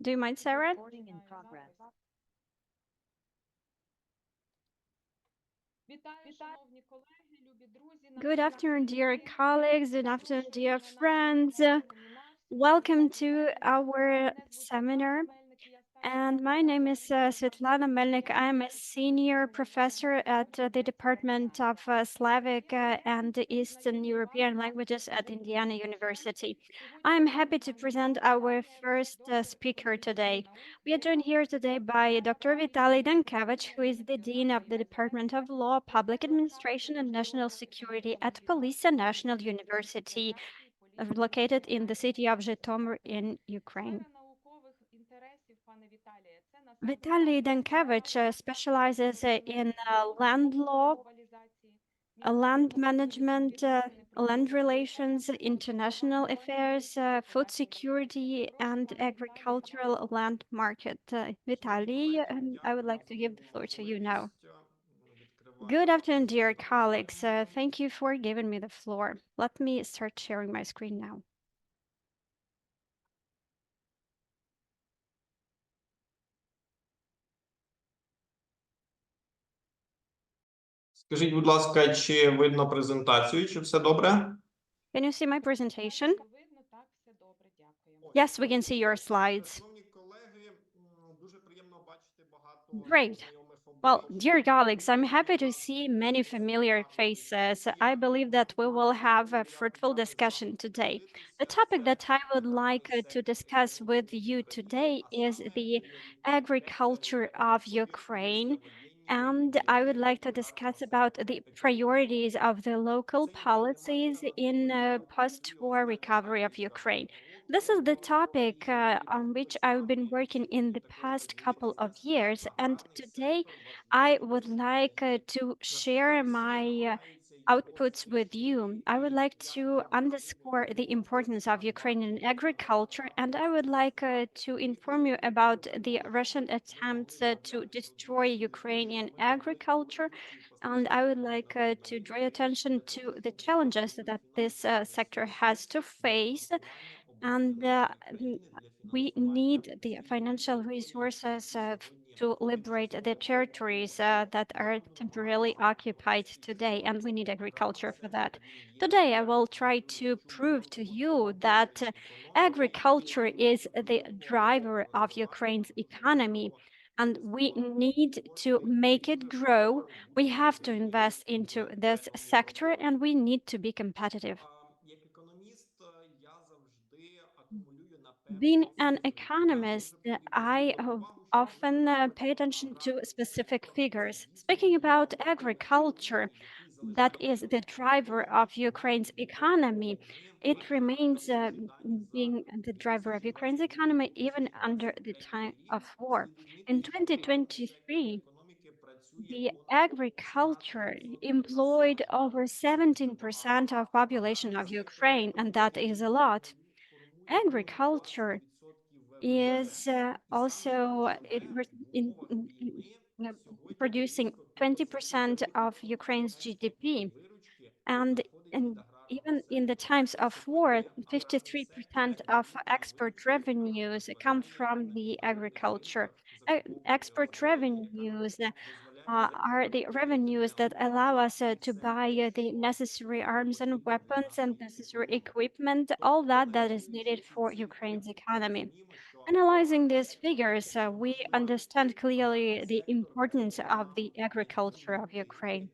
Do you mind, Sarah? Recording in progress. Good afternoon, dear colleagues. Good afternoon, dear friends. Welcome to our seminar. And my name is Svetlana Melnik. I am a senior professor at the Department of Slavic and Eastern European Languages at Indiana University. I'm happy to present our first speaker today. We are joined here today by Dr. Vitaly Dankevych, who is the Dean of the Department of Law, Public Administration, and National Security at Police National University, located in the city of Zhytomyr in Ukraine. Vitaly Dankevych specializes in land law, land management, land relations, international affairs, food security, and agricultural land market. Vitaly, I would like to give the floor to you now. Good afternoon, dear colleagues. Thank you for giving me the floor. Let me start sharing my screen now. Скажіть, будь ласка, чи видно презентацію, чи все добре? Can you see my presentation? Yes, we can see your slides. Шановні колеги, дуже приємно бачити багато Great. знайомих Well, облич. dear colleagues, I'm happy to see many familiar faces. I believe that we will have a fruitful discussion today. The topic that I would like to discuss with you today is the agriculture of Ukraine. And I would like to discuss about the priorities of the local policies in post-war recovery of Ukraine. This is the topic on which I've been working in the past couple of years, and today I would like to share my outputs with you. I would like to underscore the importance of Ukrainian agriculture, and I would like to inform you about the Russian attempts to destroy Ukrainian agriculture. And I would like to draw your attention to the challenges that this sector has to face, and we need the financial resources to liberate the territories that are temporarily occupied today, and we need agriculture for that. Today, I will try to prove to you that agriculture is the driver of Ukraine's economy, and we need to make it grow. We have to invest into this sector, and we need to be competitive. Як економіст, я завжди акумулюю на Being певні an цифри. Я economist, завжди хотів би I звернути увагу, що often Україна pay така attention to аграрна specific держава, figures. дійсно Speaking є about єдиною agriculture, країною, якій that is залишається the driver монополія of на Ukraine's відбір economy. кормів It на remains найновіші дані за being the driver of Ukraine's economy even under the 2022-2023 time of рік. war. Слід In відмітити, що в секторі 2023, економіки працює the понад agriculture 16% employed населення. over Це дуже 17% багато. of population Аграрний of сектор Ukraine, and that is a економіки lot. формує понад Agriculture 20% ВВП. is І саме also ключове в умовах війни uh, сьогодні producing близько 20% 55% of Ukraine's української GDP. виручки And, надходить від and аграрного even in the сектору. times of war, Сьогодні аграрний сектор 53% of export виручує revenues come from the на agriculture. ринках, закуповує Export озброєння, яка revenues дозволяє are the підтримувати revenues that allow укріплення us і to все buy те, the що necessary arms and потрібно для weapons and нашої necessary перемоги. equipment, all Тобто that is needed перераховуючи for ці цифри, Ukraine's ми economy. розуміємо, що Analyzing аграрний these сектор figures, we understand розвиваючи, аграрний clearly the сектор importance of the непомалку agriculture of відновлює Ukraine.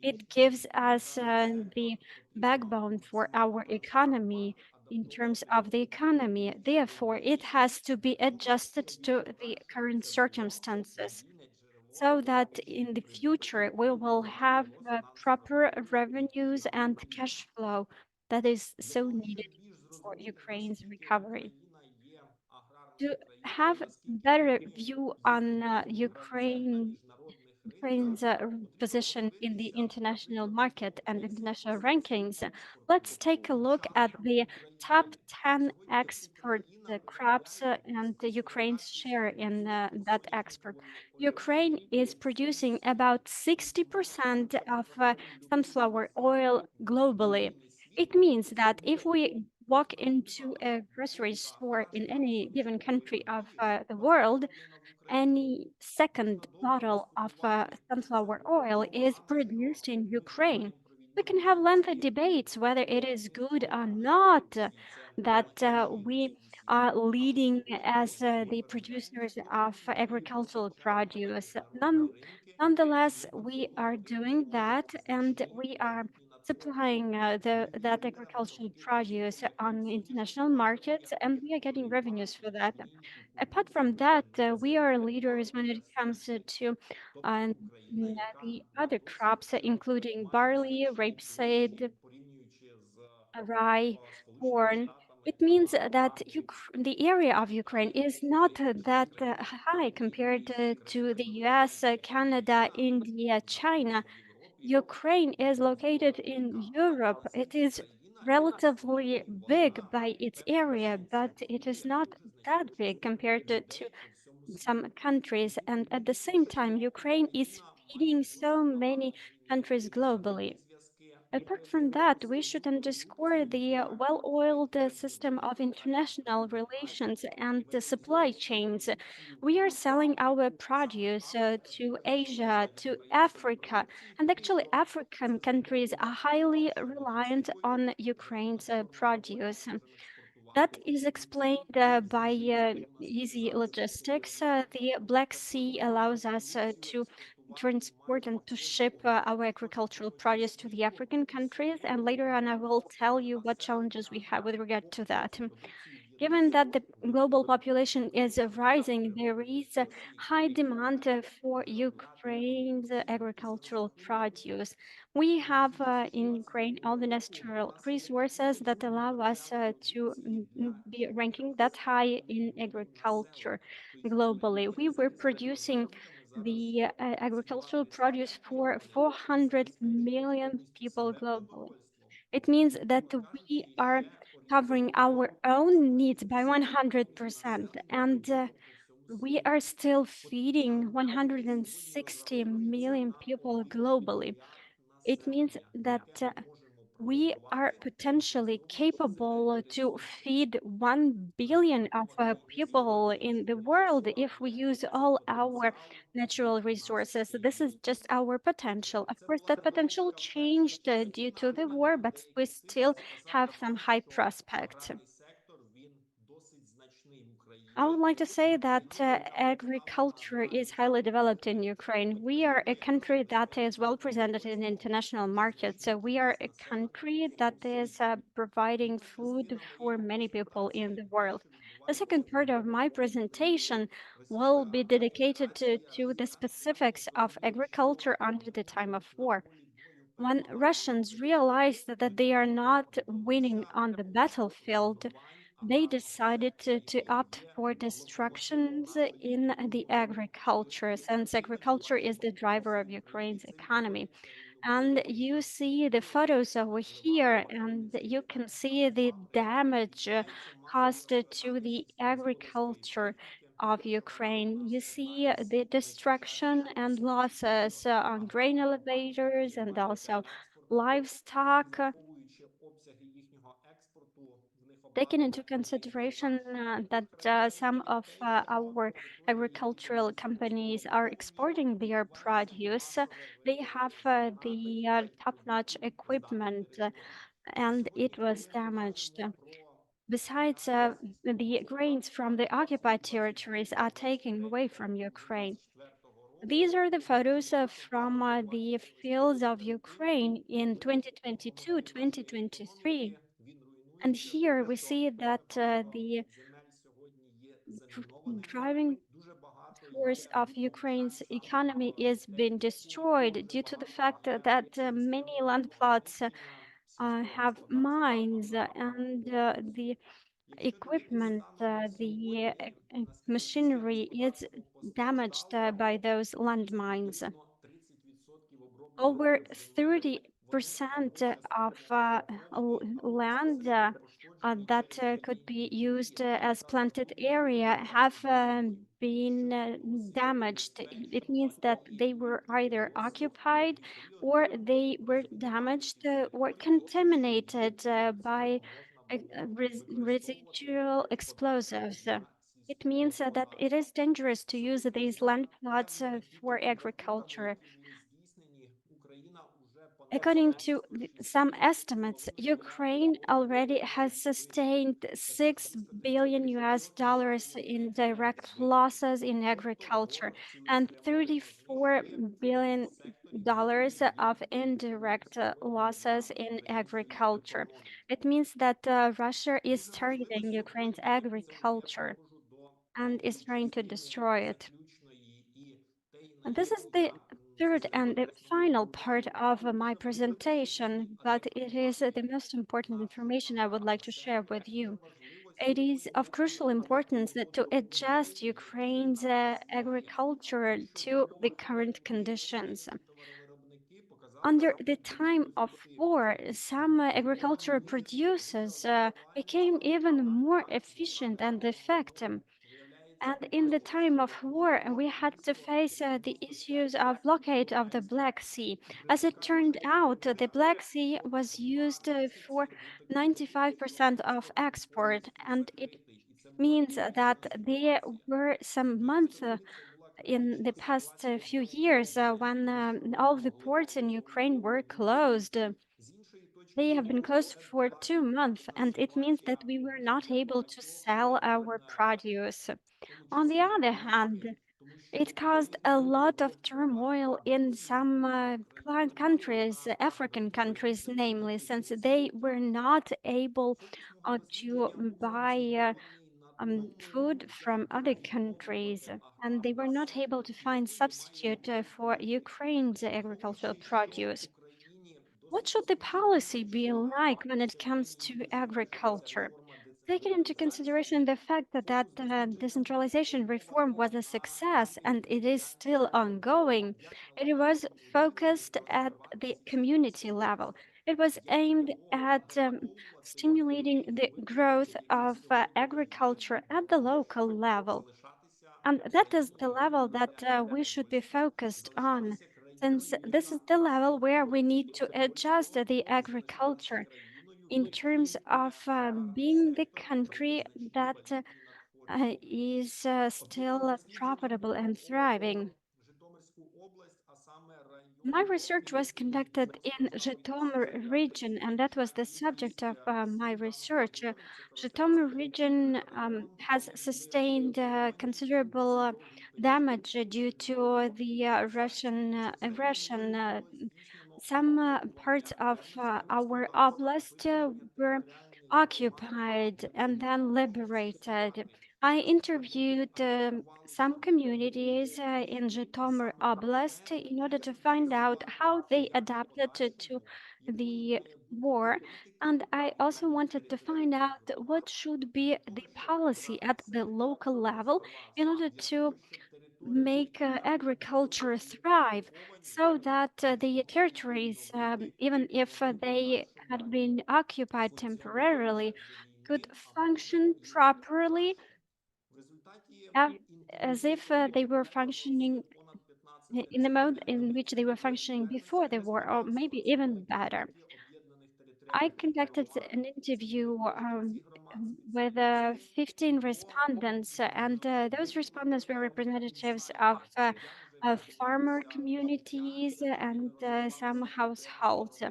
It економічний gives рівень. us Аграрний the сектор потрібно backbone for our максимізувати, economy in terms of адаптовувати the до economy. Therefore, it сьогодення. has to be Тому adjusted to the найперше current це було circumstances надійне джерело so that коштів in the future прибутку, we will яке have дало фінансове proper надходження revenues and Україні. cash flow that is Для so того, щоб needed більш for зрозуміти, Ukraine's наскільки recovery. Україна є аграрною To країною, have наскільки better вагомим view є on її гравцем на міжнародних ринках, Ukraine's потрібно position in the подивитися на international market виключну and десять international позицій rankings, let's експорту. take a look at Початок the top України. 10 Сьогодні export Україна crops виробляє and близько Ukraine's share in 46% that export. соняшникової Ukraine олії is і producing about 60% of sunflower oil globally. рівні It світу. means that if Тому we walk Просто into наблюдати. a grocery store in Як any собі given country of уявити the наша world, родина в Україні any можна second довго bottle of дискутувати, sunflower з oil якого is багатства produced in ми Ukraine. говоримо про We війну can have lengthy Росії, debates whether it бо is good or основа not Росії це that we колонізація усіх. are Але leading сьогодні as ці the переможні producers of сторони мають agricultural почати виходити produce. на міжнародні ринки, Nonetheless, і для we цього are потрібно doing that мати and значні we are майбутні надходження. supplying that Відповідне agricultural виробники, produce on які international собі markets, and виготовляють, we are getting revenues for переймають that. свою іншу Apart from продукцію, that, we це are leaders when it comes переробляти. to Тобто Україна, the яка other досить crops, including має barley, значний rapeseed, досвід, порівнюючи з rye, Сполученими corn. Штатами It means та that Африкою. the area of Ukraine І is not ці that країни high мають compared більші to ринки the US, виробництва Canada, вугілля, India, China. знаходяться в Європі, Ukraine is в located in Америка, Europe. а це It is країна, яка relatively big створювана by its в area, but it is 60-ті not дуже that значною big частиною compared to людей по всьому some світу. countries. And at the same time, Ukraine is Україна має feeding дуже so many багато countries globally. міжнародні зв'язки. Apart from that, we Підприємства should будують underscore свою the діяльність well-oiled через system of будівництво international електроцентралів relations and the і supply вивозять свою chains. продукцію We are за selling our Африку. Саме produce там to більшість Asia, to української Africa, продукції, and тому actually, що African це countries are умова highly reliant економічної on Ukraine's регуляторної бази. Ми produce. можемо That експортувати is тільки explained by звідси. У нас є easy зараз logistics. спецурядова The Black Sea контрольована allows us продукцію to експортувати і має transport and to ship вагому our agricultural produce to the African countries. And later on, I will tell you what challenges we have with regard to that. продукції в Given Європі, that the global population is для rising, there is a Росії high demand потрібно for виробляти Ukraine's продукцію agricultural зерногрунтову. produce. We have in Ситуація Ukraine all the виробнику natural насіння resources that потрібно allow us виробляти to продукцію для be ranking that high in мільйонів agriculture населення. Тобто globally. We were українськими producing розрахунками зараз the agricultural національний produce сектор for може 400 забезпечити million повністю people себе globally. продовольством. It means that Умовно we кажучи, are ще covering орієнтовно our до own needs by 60% 100%, населення and людини по всьому we are світу. still Подивіться feeding на українську 160 розрахунковість million на people 1 globally. мільярд It means населення, that яке ми можемо we are прогодувати для potentially того, щоб capable to ресурси feed 1 billion of використовувати people сьогодні, in the щоб world if we реалізувати use цей all our потенціал natural у нас resources. в This is Європі. just our potential. Of Це course, була that potential невеличка перша changed due to частина. the У мене war, but буде we йти still сильно показати have some вам, high що prospects. аграрний сектор він досить значний в I would Україні. like to say that Відповідно, agriculture is highly developed in Ukraine. We are a country that is well presented in international markets. So we are a country that is providing друга food частина for моєї many people in концентрації the буде, world. що The відбувається second part в of my Україні. presentation will be Російська dedicated Федерація to the зверхня specifics of контролює agriculture under the щоденно time of на war. полі бою When перемагає Russians Україна. realized that they are Відповідно, not winning почалося on the темпо battlefield, руйнувань they аграрного decided сектора, to який opt є for destructions локомотивом in the економіки. agriculture, since agriculture is the driver of Ukraine's economy. And you see the photos over here, and you can see the damage caused to the agriculture of Ukraine. You see the destruction and losses on grain elevators and also livestock. Враховуючи обсяги їхнього експорту, в них Taking обмежена into економіка, consideration that третина some of дітей our території agricultural companies are exporting their produce, they have the top-notch equipment and it was damaged. Besides, the grains from the occupied territories are taken away from Ukraine. These are the photos from the fields of Ukraine in 2022-2023. And here we see that the driving force of Ukraine's economy is being destroyed due to the fact that many land plots have mines and the equipment, machinery is damaged by those landmines. Over 30% of land that could be used as planted area have been damaged. It means that they were either occupied or they were damaged or contaminated by residual explosives. It means that it is dangerous to use these land plots for agriculture. According to some estimates, Ukraine already has sustained 6 billion US dollars in direct losses in agriculture and 34 billion dollars of indirect losses in agriculture. It means that Russia is targeting Ukraine's agriculture and is trying to destroy it. And this is the third and the final part of my presentation, but it is the most important information I would like to share with you. It is of crucial importance that to adjust Ukraine's agriculture to the current conditions. Under the time of war, some agricultural producers became even more efficient and effective. And in the time of war, we had to face the issues of blockade of the Black Sea. As it turned out, the Black Sea was used for 95% of export, and it means that there were some months in the past few years when all the ports in Ukraine were closed. They have been closed for 2 months, and it means that we were not able to sell our produce. On the other hand, it caused a lot of turmoil in some client countries, African countries, namely, since they were not able to buy food from other countries, and they were not able to find substitute for Ukraine's agricultural produce. What should the policy be like when it comes to agriculture? Taking into consideration the fact that decentralization reform was a success and it is still ongoing, it was focused at the community level. It was aimed at stimulating the growth of agriculture at the local level. And that is the level that we should be focused on, since this is the level where we need to adjust the agriculture in terms of being the country that is still profitable and thriving. My research was conducted in Zhytomyr region, and that was the subject of my research. Zhytomyr region has sustained considerable damage due to the Russian aggression. Some parts of our oblast were occupied and then liberated. I interviewed some communities in Zhytomyr Oblast in order to find out how they adapted to the war. And I also wanted to find out what should be the policy at the local level in order to make agriculture thrive so that the territories, even if they had been occupied temporarily, could function properly as, as if they were functioning in the mode in which they were functioning before the war, or maybe even better. I conducted an interview with 15 respondents, and those respondents were representatives of farmer communities and some households.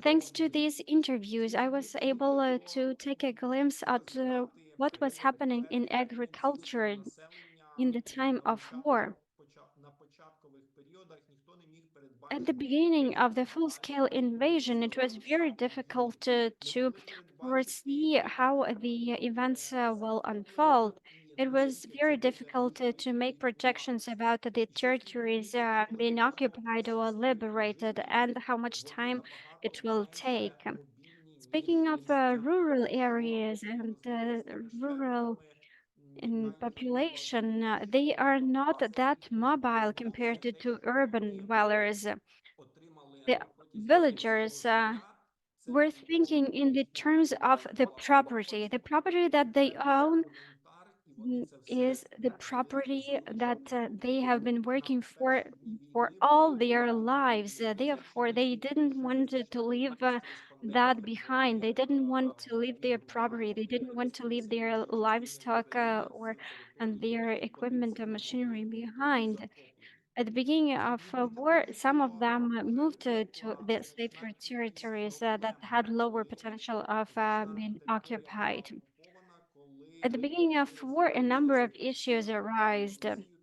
Thanks to these interviews, I was able to take a glimpse at what was happening in agriculture in the time of war. At the beginning of the full-scale invasion, it was very difficult to foresee how the events will unfold. It was very difficult to make projections about the territories being occupied or liberated and how much time it will take. Speaking of rural areas and rural in population, they are not that mobile compared to urban dwellers. The villagers were thinking in the terms of the property. The property that they own is the property that they have been working for all their lives. Therefore, they didn't want to leave that behind. They didn't want to leave their property. They didn't want to leave their livestock or and their equipment or machinery behind. At the beginning of war, some of them moved to the safer territories that had lower potential of being occupied. At the beginning of war, a number of issues arose.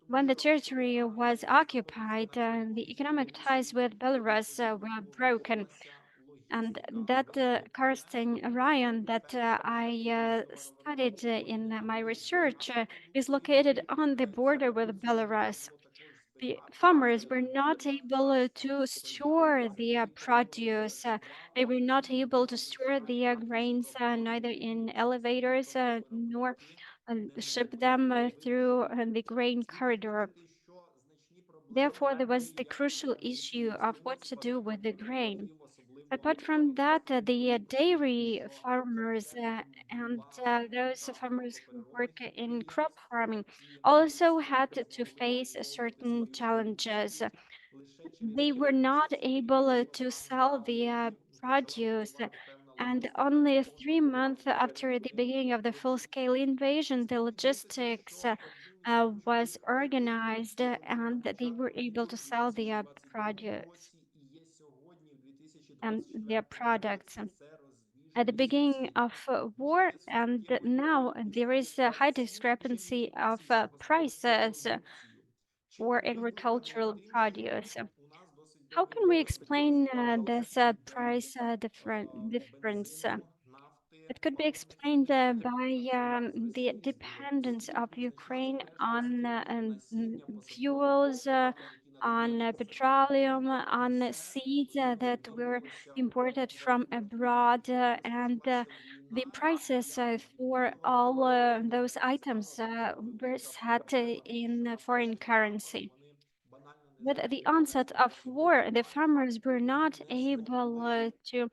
When the territory was occupied, the economic ties with Belarus were broken, and that Karsten rayon that I studied in my research is located on the border with Belarus. The farmers were not able to store the produce. They were not able to store the grains neither in elevators nor ship them through the grain corridor. Therefore, there was the crucial issue of what to do with the grain. Apart from that, the dairy farmers and those farmers who work in crop farming also had to face certain challenges. They were not able to sell the produce, and only 3 months after the beginning of the full-scale invasion, the logistics was organized, and they were able to sell the produce and their products. At the beginning of war, and now there is a high discrepancy of prices for agricultural produce. How can we explain this price difference? It could be explained by the dependence of Ukraine on fuels, on petroleum, on seeds that were imported from abroad, and the prices for all those items were set in foreign currency. With the onset of war, the farmers were not able to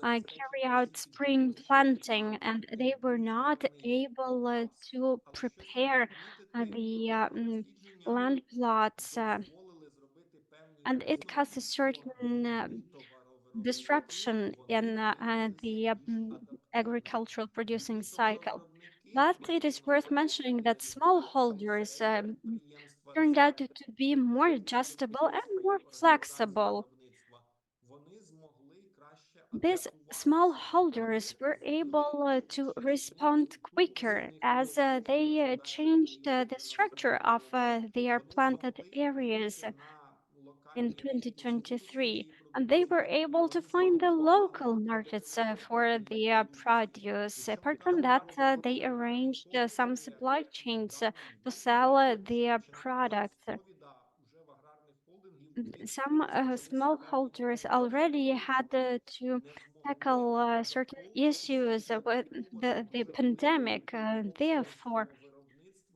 carry out spring planting, and they were not able to prepare the land plots, and it caused a certain disruption in the agricultural producing cycle. But it is worth mentioning that smallholders turned out to be more adjustable and more flexible. These smallholders were able to respond quicker as they changed the structure of their planted areas in 2023, and they were able to find the local markets for the produce. Apart from that, they arranged some supply chains to sell their products. Some smallholders already had to tackle certain issues with the pandemic, therefore,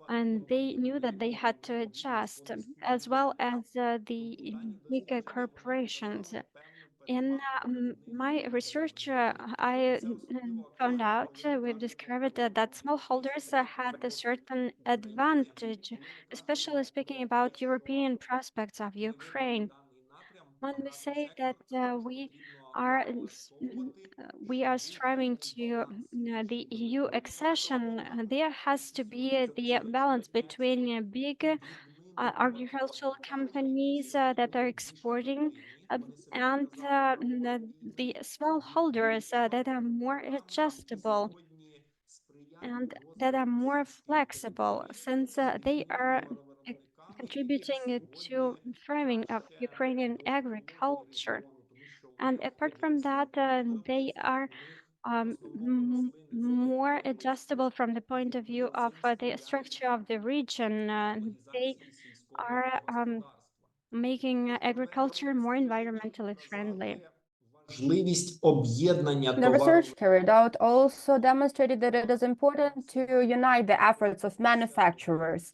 and they knew that they had to adjust, as well as the big corporations. In my research, I found out, we've discovered that smallholders had a certain advantage, especially speaking about European prospects of Ukraine. When we say that we are striving to the EU accession, there has to be the balance between big agricultural companies that are exporting and the smallholders that are more adjustable and that are more flexible, since they are uh, contributing to framing of Ukrainian agriculture. And apart from that, they are more adjustable from the point of view of the structure of the region. They are making agriculture more environmentally friendly. Важливість об'єднання The товару. research carried out also demonstrated that it is important to unite the efforts of manufacturers,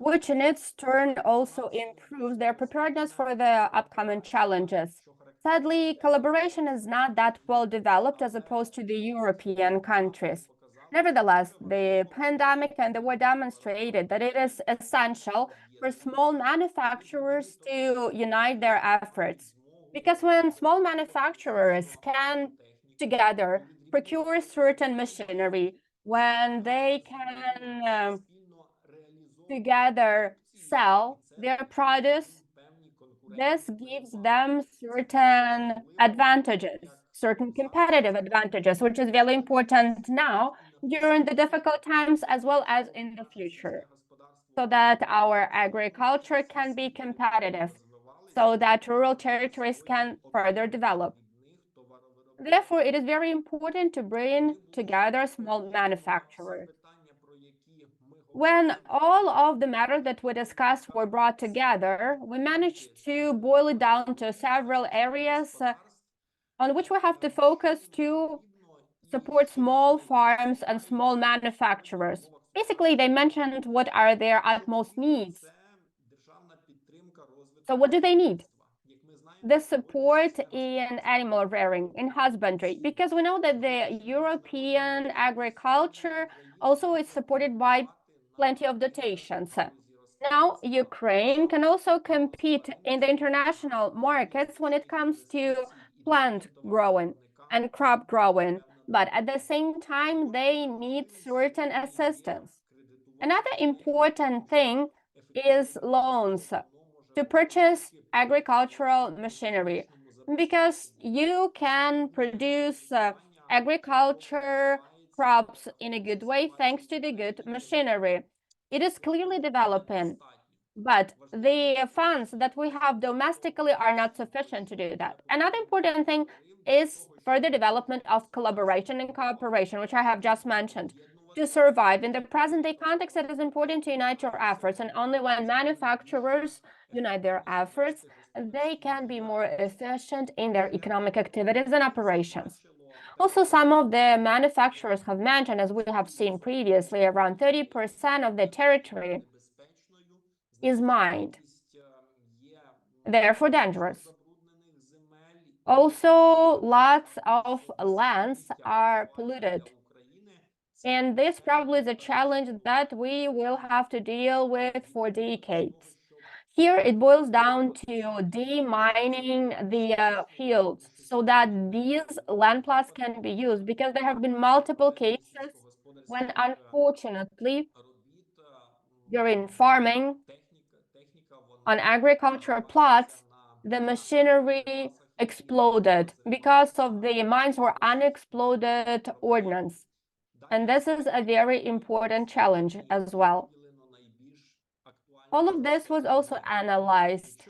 which in its turn also improves their preparedness for the upcoming challenges. Sadly, collaboration is not that well developed as opposed to the European countries. Nevertheless, the pandemic and the war demonstrated that it is essential for small manufacturers to unite their efforts. Because when small manufacturers can together procure certain machinery, when they can together sell their produce, this gives them certain advantages, certain competitive advantages, which is very important now during the difficult times as well as in the future, so that our agriculture can be competitive, so that rural territories can further develop. Therefore, it is very important to bring together small manufacturers. When all of the matters that we discussed were brought together, we managed to boil it down to several areas on which we have to focus to support small farms and small manufacturers. Basically, they mentioned what are their utmost needs. So what do they need? The support in animal rearing, in husbandry, because we know that the European agriculture also is supported by plenty of dotations. Now, Ukraine can also compete in the international markets when it comes to plant growing and crop growing, but at the same time, they need certain assistance. Another important thing is loans to purchase agricultural machinery, because you can produce agriculture crops in a good way thanks to the good machinery. It is clearly developing, but the funds that we have domestically are not sufficient to do that. Another important thing is further development of collaboration and cooperation, which I have just mentioned. To survive in the present day context, it is important to unite your efforts, and only when manufacturers unite their efforts, they can be more efficient in their economic activities and operations. Also, some of the manufacturers have mentioned, as we have seen previously, around 30% of the territory is mined, therefore dangerous. Also, lots of lands are polluted. And this probably is a challenge that we will have to deal with for decades. Here, it boils down to demining the fields so that these land plots can be used, because there have been multiple cases when, unfortunately, during farming on agricultural plots, the machinery exploded because of the mines were unexploded ordnance. And this is a very important challenge as well. All of this was also analyzed.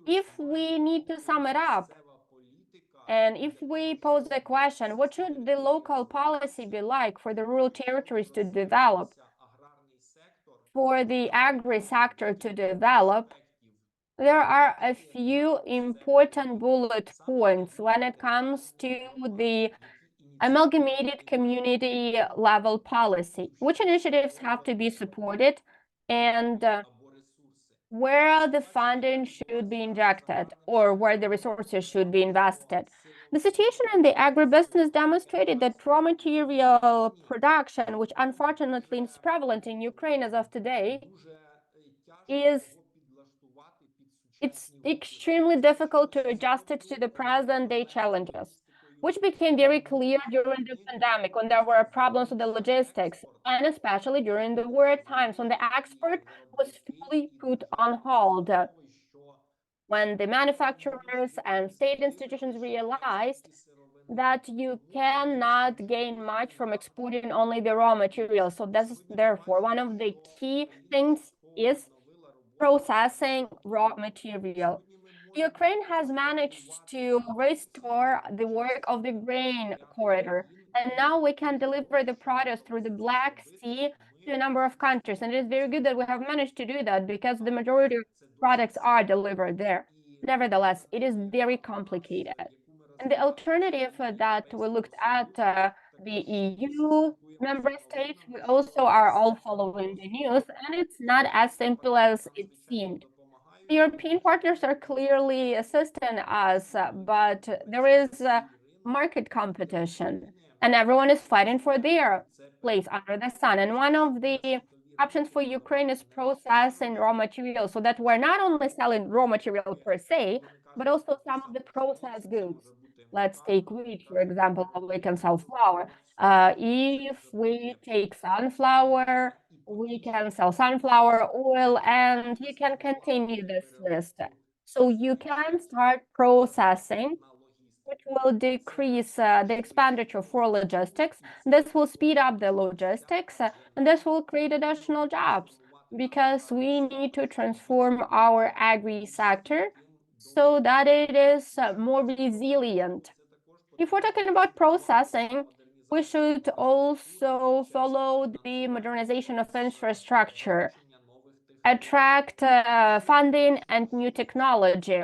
If we need to sum it up, and if we pose the question, what should the local policy be like for the rural territories to develop, for the agri sector to develop, there are a few important bullet points when it comes to the amalgamated community level policy. Which initiatives have to be supported, and where the funding should be injected, or where the resources should be invested. The situation in the agribusiness demonstrated that raw material production, which unfortunately is prevalent in Ukraine as of today, it's extremely difficult to adjust it to the present day challenges, which became very clear during the pandemic when there were problems with the logistics, and especially during the war times when the export was fully put on hold. When the manufacturers and state institutions realized that you cannot gain much from exporting only the raw materials. So this is therefore one of the key things is processing raw material. Ukraine has managed to restore the work of the grain corridor, and now we can deliver the products through the Black Sea to a number of countries. And it is very good that we have managed to do that, because the majority of products are delivered there. Nevertheless, it is very complicated. And the alternative that we looked at, the EU member states, we also are all following the news, and it's not as simple as it seemed. The European partners are clearly assisting us, but there is market competition, and everyone is fighting for their place under the sun. And one of the options for Ukraine is processing raw materials, so that we're not only selling raw material per se, but also some of the processed goods. Let's take wheat, for example, how we can sell flour. If we take sunflower, we can sell sunflower oil, and you can continue this list. So you can start processing, which will decrease the expenditure for logistics. This will speed up the logistics, and this will create additional jobs because we need to transform our agri sector so that it is more resilient. If we're talking about processing, we should also follow the modernization of infrastructure, attract funding and new technology.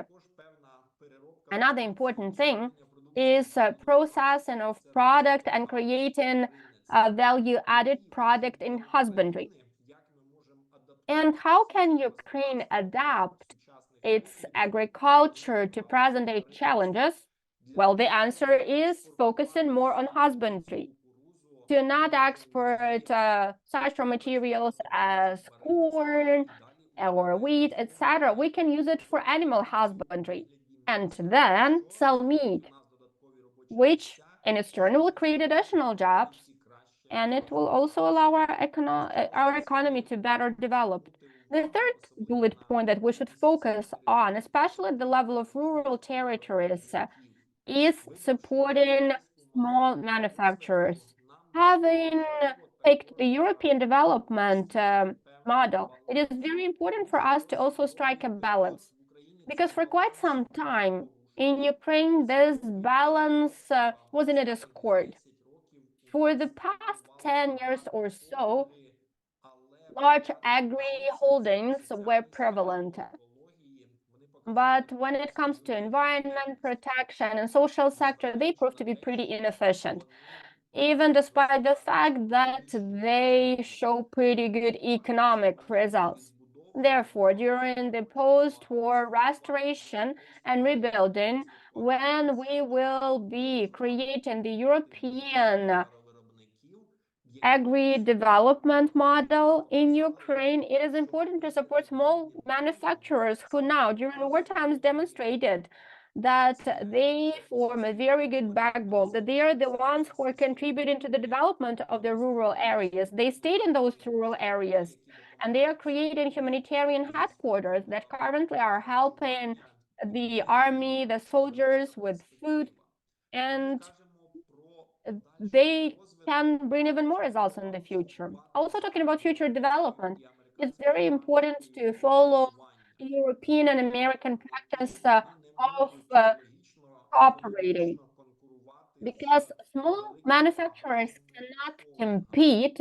Another important thing is processing of product and creating a value-added product in husbandry. And how can Ukraine adapt its agriculture to present-day challenges? Well, the answer is focusing more on husbandry. To not export such raw materials as corn or wheat, etc. We can use it for animal husbandry and then sell meat, which in its turn will create additional jobs, and it will also allow our economy to better develop. The third bullet point that we should focus on, especially at the level of rural territories, is supporting small manufacturers. Having picked the European development model, it is very important for us to also strike a balance because for quite some time in Ukraine, this balance was in a discord. For the past 10 years or so, large agri holdings were prevalent. But when it comes to environment protection and social sector, they prove to be pretty inefficient, even despite the fact that they show pretty good economic results. Therefore, during the post-war restoration and rebuilding, when we will be creating the European agri-development model in Ukraine, it is important to support small manufacturers who now, during war times, demonstrated that they form a very good backbone, that they are the ones who are contributing to the development of the rural areas. They stayed in those rural areas, and they are creating humanitarian headquarters that currently are helping the army, the soldiers with food, and they can bring even more results in the future. Also, talking about future development, it's very important to follow European and American practice of cooperating because small manufacturers cannot compete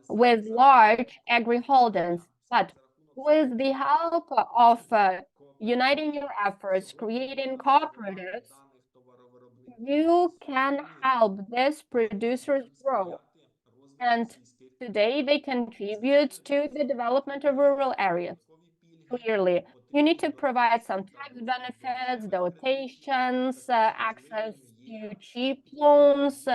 with large agri holdings. But with the help of uniting your efforts, creating cooperatives, you can help these producers grow. And today they contribute to the development of rural areas. Clearly, you need to provide some tax benefits, dotations, access to cheap loans.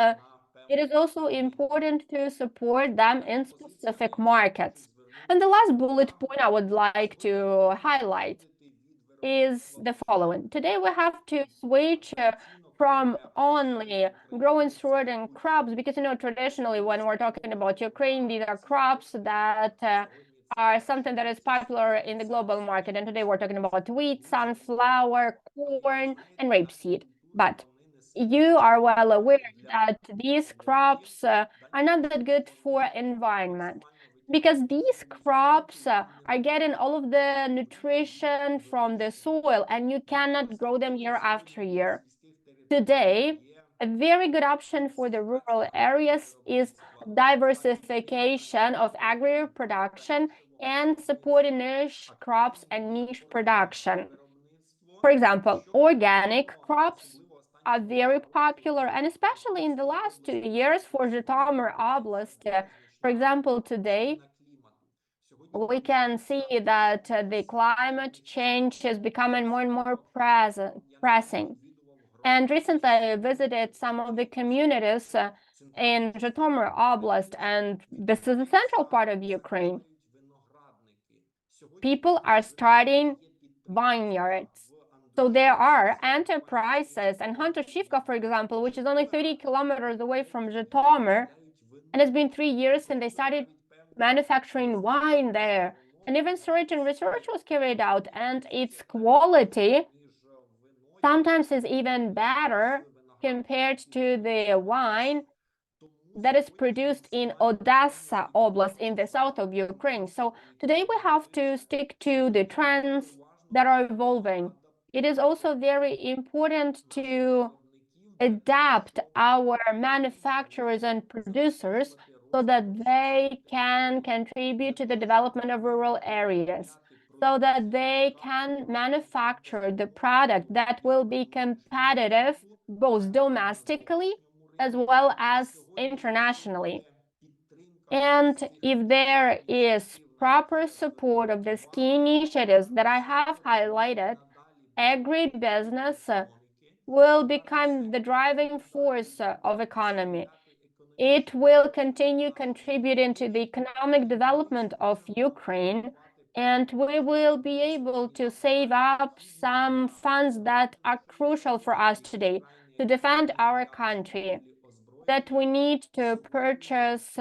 It is also important to support them in specific markets. And the last bullet point I would like to highlight is the following. Today we have to switch from only growing certain crops because, traditionally when we're talking about Ukraine, these are crops that are something that is popular in the global market. And today we're talking about wheat, sunflower, corn, and rapeseed. But you are well aware that these crops are not that good for environment because these crops are getting all of the nutrition from the soil and you cannot grow them year after year. Today, a very good option for the rural areas is diversification of agri production and supporting niche crops and niche production. For example, organic crops are very popular, and especially in the last 2 years for Zhytomyr Oblast. For example, today we can see that the climate change is becoming more and more pressing. And recently, I visited some of the communities in Zhytomyr Oblast, and this is a central part of Ukraine. People are starting vineyards. So there are enterprises, and Hunter-Shivka, for example, which is only 30 kilometers away from Zhytomyr, and it's been 3 years since they started manufacturing wine there. And even certain research was carried out, and its quality sometimes is even better compared to the wine that is produced in Odessa Oblast in the south of Ukraine. So today we have to stick to the trends that are evolving. It is also very important to adapt our manufacturers and producers so that they can contribute to the development of rural areas, so that they can manufacture the product that will be competitive both domestically as well as internationally. And if there is proper support of these key initiatives that I have highlighted, agribusiness will become the driving force of economy. It will continue contributing to the economic development of Ukraine, and we will be able to save up some funds that are crucial for us today to defend our country, that we need to purchase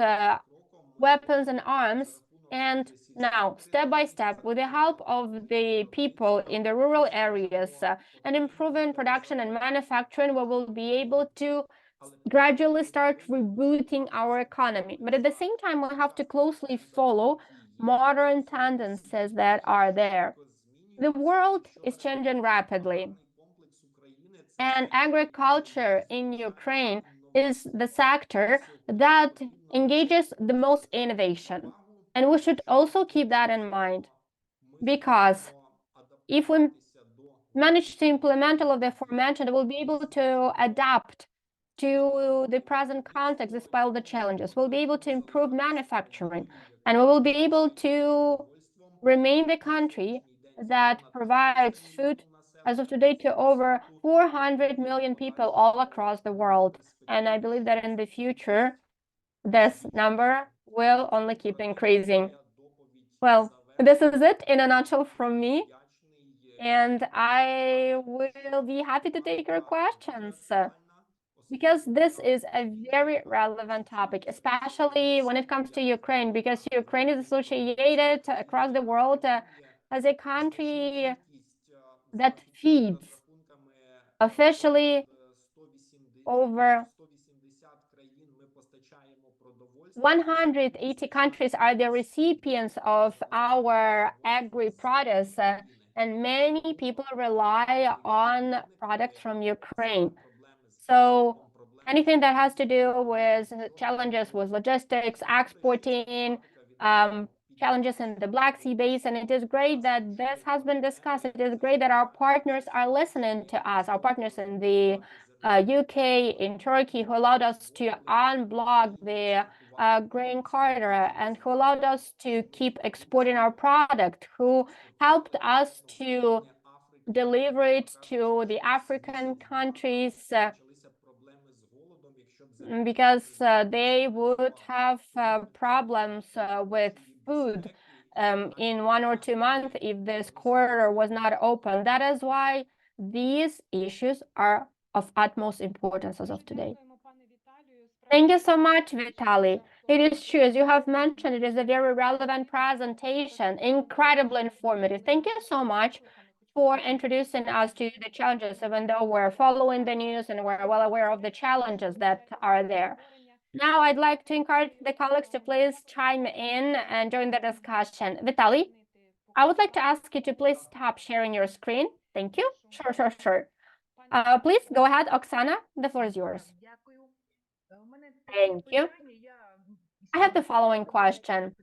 weapons and arms. And now, step by step, with the help of the people in the rural areas and improving production and manufacturing, we will be able to gradually start rebooting our economy. But at the same time, we have to closely follow modern tendencies that are there. The world is changing rapidly, and agriculture in Ukraine is the sector that engages the most innovation. And we should also keep that in mind, because if we manage to implement all of the aforementioned, we'll be able to adapt to the present context despite all the challenges. We'll be able to improve manufacturing, and we will be able to remain the country that provides food as of today to over 400 million people all across the world. And I believe that in the future, this number will only keep increasing. Well, this is it in a nutshell from me, and I will be happy to take your questions because this is a very relevant topic, especially when it comes to Ukraine, because Ukraine is associated across the world as a country that feeds officially over 180 countries are the recipients of our agri-products, and many people rely on products from Ukraine. So anything that has to do with challenges with logistics, exporting, challenges in the Black Sea Basin, it is great that this has been discussed. It is great that our partners are listening to us, our partners in the UK, in Turkey, who allowed us to unblock the grain corridor and who allowed us to keep exporting our product, who helped us to deliver it to the African countries because they would have problems with food in 1 or 2 months if this corridor was not open. That is why these issues are of utmost importance as of today. Thank you so much, Vitaly. It is true, as you have mentioned, it is a very relevant presentation, incredibly informative. Thank you so much for introducing us to the challenges, even though we're following the news and we're well aware of the challenges that are there. Now, I'd like to encourage the colleagues to please chime in and join the discussion. Vitaly, I would like to ask you to please stop sharing your screen. Thank you. Sure. Please go ahead, Oksana. The floor is yours. Thank you. I have the following question.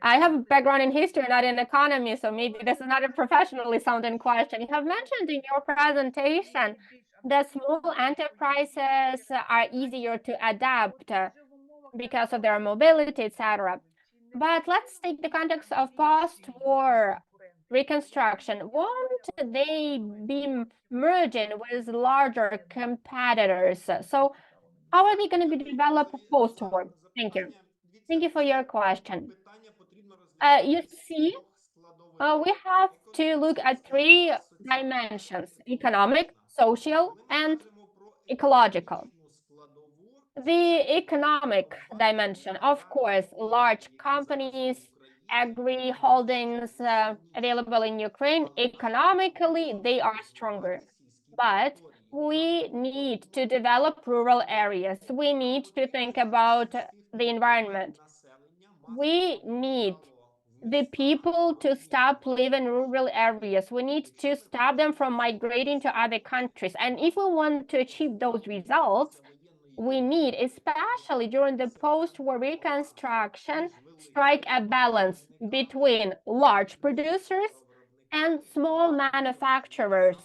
I have a background in history, not in economy, so maybe this is not a professionally sounding question. You have mentioned in your presentation that small enterprises are easier to adapt because of their mobility, etc. But let's take the context of post-war reconstruction. Won't they be merging with larger competitors? So how are they going to be developed post-war? Thank you. Thank you for your question. You see, We have to look at three dimensions: economic, social, and ecological. The economic dimension, of course, large companies, agri holdings available in Ukraine, economically, they are stronger. But we need to develop rural areas. We need to think about the environment. We need the people to stop living in rural areas. We need to stop them from migrating to other countries. And if we want to achieve those results, we need, especially during the post-war reconstruction, strike a balance between large producers and small manufacturers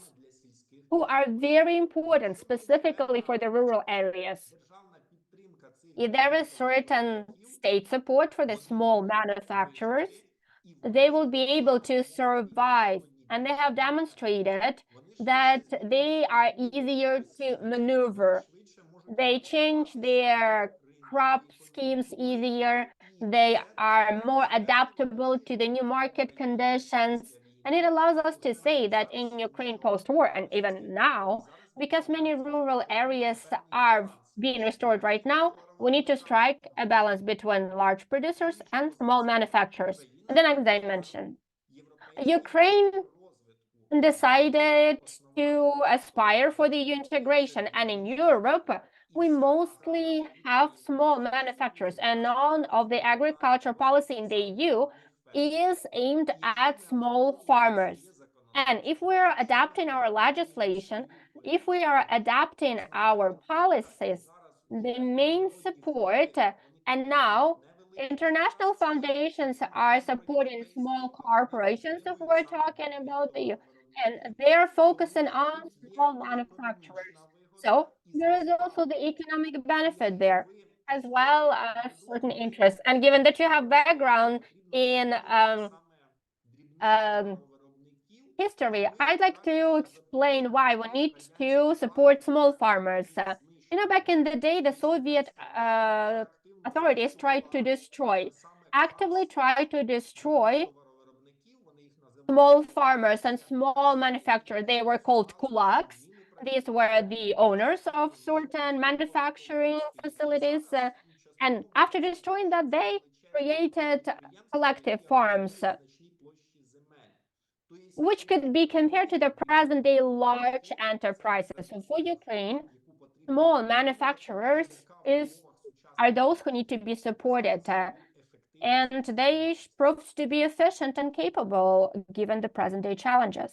who are very important specifically for the rural areas. If there is certain state support for the small manufacturers, they will be able to survive. And they have demonstrated that they are easier to maneuver. They change their crop schemes easier. They are more adaptable to the new market conditions. And it allows us to say that in Ukraine post-war and even now, because many rural areas are being restored right now, we need to strike a balance between large producers and small manufacturers. And the next dimension, Ukraine decided to aspire for the EU integration. And in Europe, we mostly have small manufacturers, and none of the agriculture policy in the EU is aimed at small farmers. And if we're adapting our legislation, if we are adapting our policies, the main support, and now international foundations are supporting small corporations, if we're talking about the EU, and they're focusing on small manufacturers. So there is also the economic benefit there, as well as certain interests. And given that you have background in um, history, I'd like to explain why we need to support small farmers. Back in the day, the Soviet authorities tried to destroy, actively tried to destroy small farmers and small manufacturers. They were called kulaks. These were the owners of certain manufacturing facilities. And after destroying that, they created collective farms, which could be compared to the present day large enterprises. So for Ukraine, small manufacturers are those who need to be supported. And they proved to be efficient and capable given the present day challenges.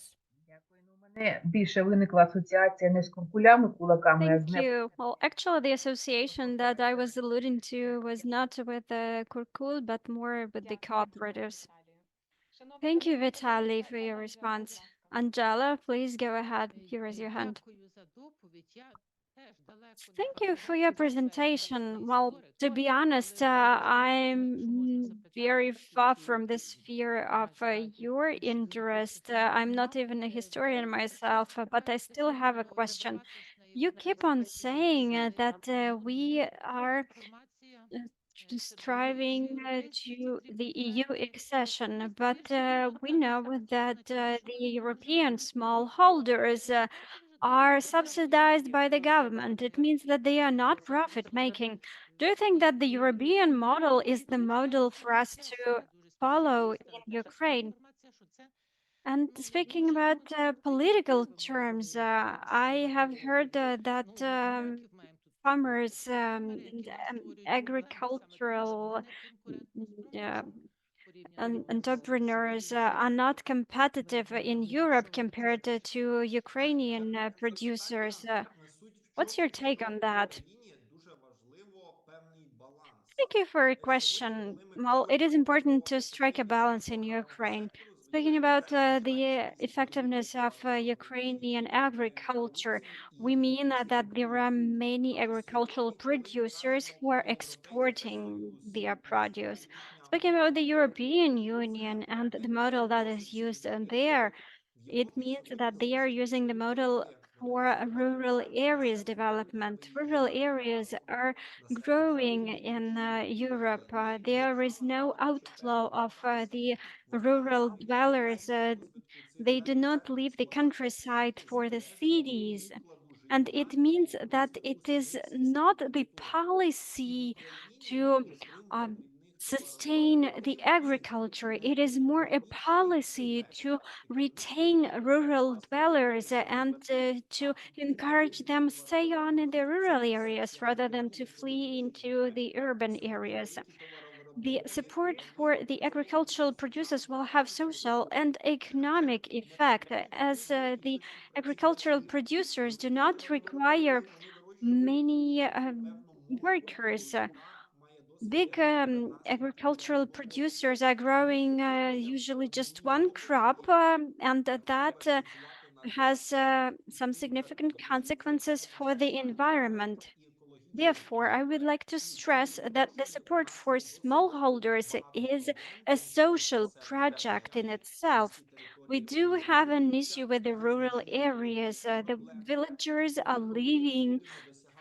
Дякую. Ну, у мене більше виникла асоціація не з куркулями, кулаками, а Thank з не you. Well, actually, the association that I was alluding to was not with the Kurkul, but more with the cooperatives. Thank you, Vitaly, for your response. Angela, please go ahead. Here is your hand. Thank you for your presentation. Well, to be honest, I'm very far from the sphere of your interest. I'm not even a historian myself, but I still have a question. You keep on saying that we are striving to the EU accession, but we know that the European smallholders are subsidized by the government. It means that they are not profit making. Do you think that the European model is the model for us to follow in Ukraine? And speaking about political terms, I have heard that farmers and agricultural uh, entrepreneurs are not competitive in Europe compared to Ukrainian producers. What's your take on that? Thank you for your question. Well, it is important to strike a balance in Ukraine. Speaking about the effectiveness of Ukrainian agriculture, we mean that there are many agricultural producers who are exporting their produce. Speaking about the European Union and the model that is used there, it means that they are using the model for rural areas development. Rural areas are growing in Europe. There is no outflow of the rural dwellers. They do not leave the countryside for the cities. And it means that it is not the policy to um, sustain the agriculture. It is more a policy to retain rural dwellers and to encourage them stay on in the rural areas rather than to flee into the urban areas. The support for the agricultural producers will have social and economic effect, as the agricultural producers do not require many workers. Big agricultural producers are growing usually just one crop, and that has some significant consequences for the environment. Therefore, I would like to stress that the support for smallholders is a social project in itself. We do have an issue with the rural areas. The villagers are leaving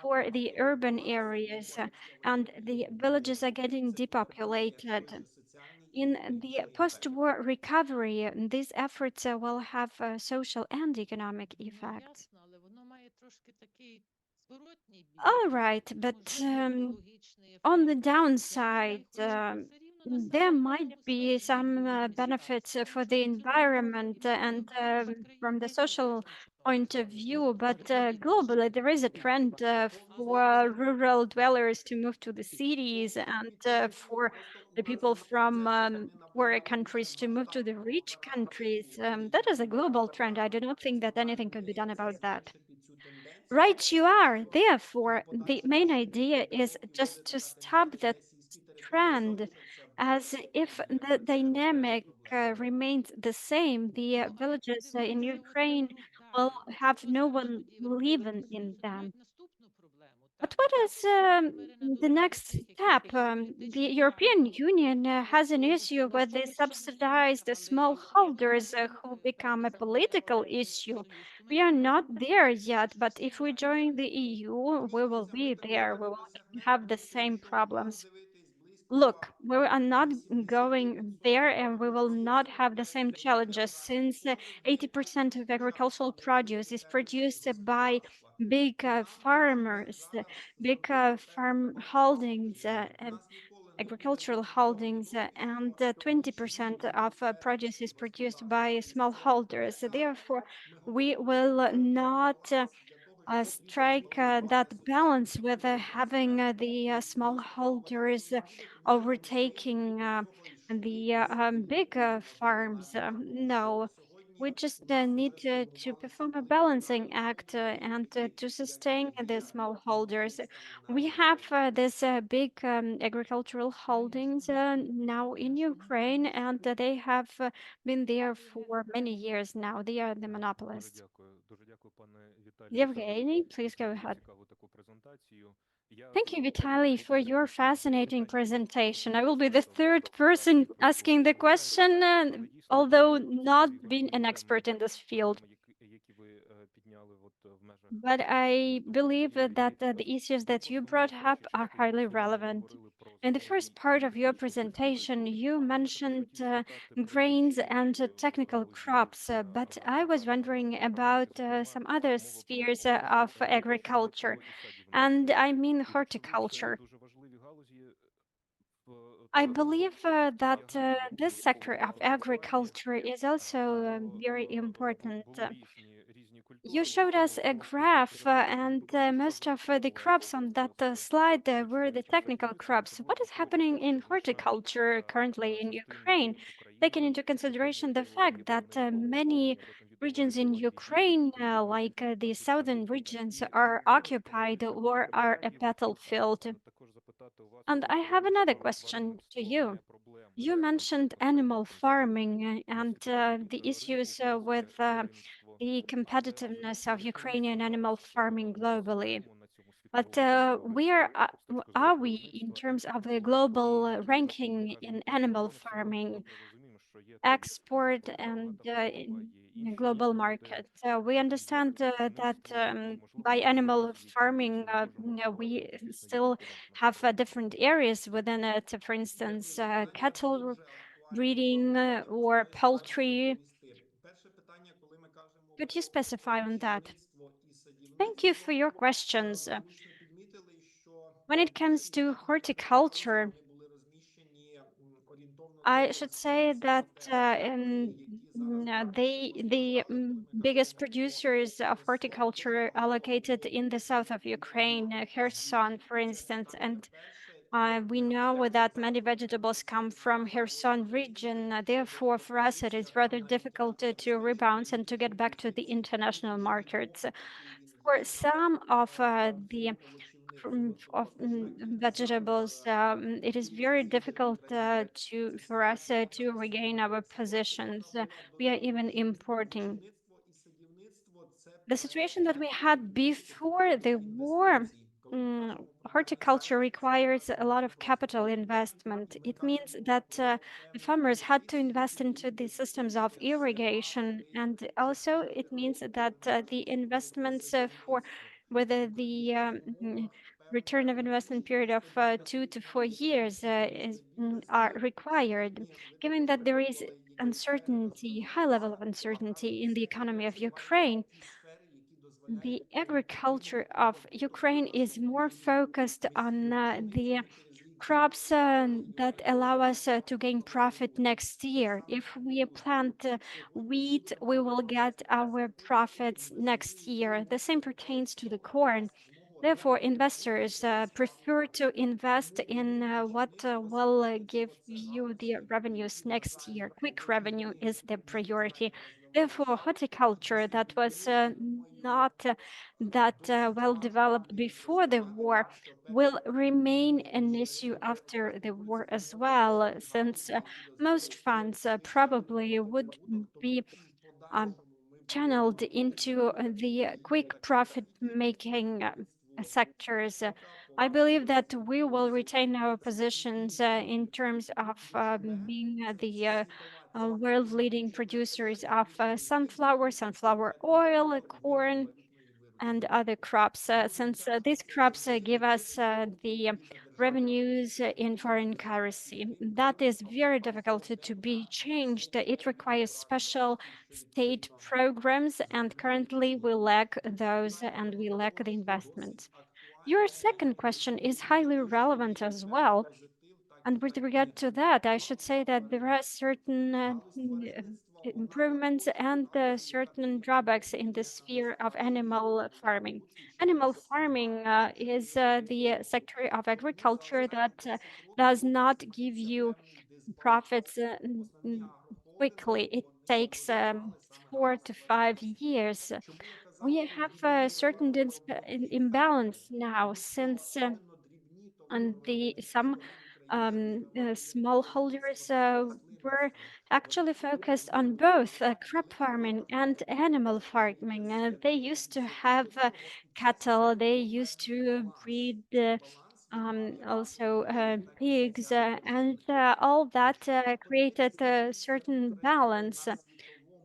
for the urban areas, and the villages are getting depopulated. In the post-war recovery, these efforts will have social and economic effects. All right, but on the downside, there might be some benefits for the environment and from the social point of view, but globally, there is a trend for rural dwellers to move to the cities and for the people from poorer countries to move to the rich countries. That is a global trend. I do not think that anything could be done about that. Right, you are. Therefore, the main idea is just to stop that trend. As if the dynamic remains the same, the villages in Ukraine will have no one living in them. But what is the next step? The European Union has an issue with the subsidized smallholders who become a political issue. We are not there yet, but if we join the EU, we will be there. We will have the same problems. Look, we are not going there and we will not have the same challenges since 80% of agricultural produce is produced by big farmers, big farm holdings, agricultural holdings, and 20% of produce is produced by smallholders. Therefore, we will not strike that balance with having the smallholders overtaking the big farms. No, we just need to perform a balancing act and to sustain the smallholders. We have this big agricultural holdings now in Ukraine, and they have been there for many years now. They are the monopolists. Yevgeny, please go ahead. Thank you, Vitaly, for your fascinating presentation. I will be the third person asking the question, although not being an expert in this field. But I believe that the issues that you brought up are highly relevant. In the first part of your presentation, you mentioned grains and technical crops, but I was wondering about some other spheres of agriculture, and I mean horticulture. I believe that this sector of agriculture is also very important. You showed us a graph, and most of the crops on that slide were the technical crops. What is happening in horticulture currently in Ukraine, taking into consideration the fact that many regions in Ukraine, like the southern regions, are occupied or are a battlefield? And I have another question to you. You mentioned animal farming and the issues with the competitiveness of Ukrainian animal farming globally. But where are we in terms of the global ranking in animal farming? export and in the global market. We understand that by animal farming, we still have different areas within it. For instance, cattle breeding or poultry. Could you specify on that? Thank you for your questions. When it comes to horticulture, I should say that the biggest producers of horticulture are located in the south of Ukraine, Kherson, for instance, and we know that many vegetables come from Kherson region. Therefore, for us, it is rather difficult to rebound and to get back to the international markets. For some of the vegetables, it is very difficult to for us to regain our positions. We are even importing. The situation that we had before the war, horticulture requires a lot of capital investment. It means that the farmers had to invest into the systems of irrigation, and also it means that the investments for whether the return of investment period of 2 to 4 years are required. Given that there is uncertainty, high level of uncertainty in the economy of Ukraine, the agriculture of Ukraine is more focused on the crops that allow us to gain profit next year. If we plant wheat, we will get our profits next year. The same pertains to the corn. Therefore, investors prefer to invest in what will give you the revenues next year. Quick revenue is the priority. Therefore, horticulture that was not that well developed before the war will remain an issue after the war as well, since most funds probably would be um, channeled into the quick profit making sectors. I believe that we will retain our positions in terms of being the world leading producers of sunflower oil, corn, and other crops, since these crops give us the revenues in foreign currency. That is very difficult to be changed. It requires special state programs, and currently we lack those and we lack the investments. Your second question is highly relevant as well. And with regard to that, I should say that there are certain improvements and certain drawbacks in the sphere of animal farming. Animal farming is the sector of agriculture that does not give you profits quickly. It takes 4 to 5 years. We have a certain imbalance now since and the some smallholders were actually focused on both crop farming and animal farming. They used to have cattle, they used to breed also pigs, and all that created a certain balance.